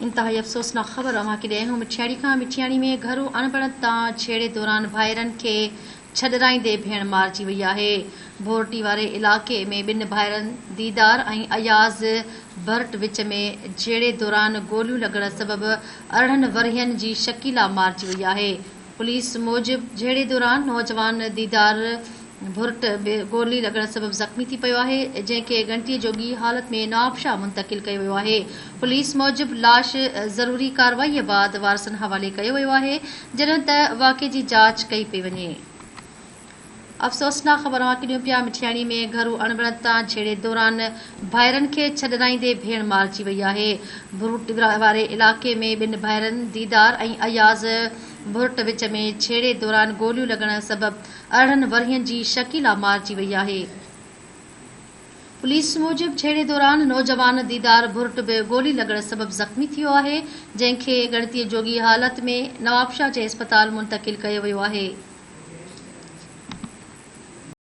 इंतहाई अफ़सोसनाक ख़बर अवां खे ॾियऊं मिठियाणी खां। मिठियाणी में घरू अणबणत तां छेड़े दौरान भाइरनि खे छॾराईंदे भेण मारिजी वई आहे। भोरटी वारे इलाक़े में ॿिनि भाइरनि दीदार ऐं अयाज़ भरट विच में छेड़े दौरान गोलियूं लॻण सबबि 18 वरहियनि जी शकीला मारिजी वई आहे। पुलिस मूजिबि झेड़े दौरान नौजवान दीदार भुरट गोली लॻण सबबि ज़ख़्मी थी पियो आहे, जंहिंखे घंटीअ जोगी हालत में नवाबशाह मुंतक़िल कयो वियो आहे। पुलिस मूजिबि लाश ज़रूरी कार्रवाईअ बाद वारसनि हवाले कयो वियो आहे, जॾहिं त वाक़े जी जांच कई पई वञे। अफ़सोसनाक ख़बर अवां खे ॾियूं पिया। मिठियाणी में घरू अणबणत तां छेड़े दौरान भाइरनि खे छॾराईंदे भेण मारिजी वई आहे। भुरट वारे इलाक़े में ॿिनि भाइरनि दीदार ऐं अयाज़ भुरट विच में छेड़े दौरान गोलियूं लॻण सबबि 18 वरहियनि जी शकीला मारिजी वई आहे। पुलिस मूजिबि छेड़े दौरान नौजवान दीदार भुरट बि गोली लॻण सबबि ज़ख़्मी थी वियो आहे, जंहिंखे ॻणतीअ जोगी हालत में नवाबशाह जे अस्पताल मुंतक़िल कयो वियो आहे।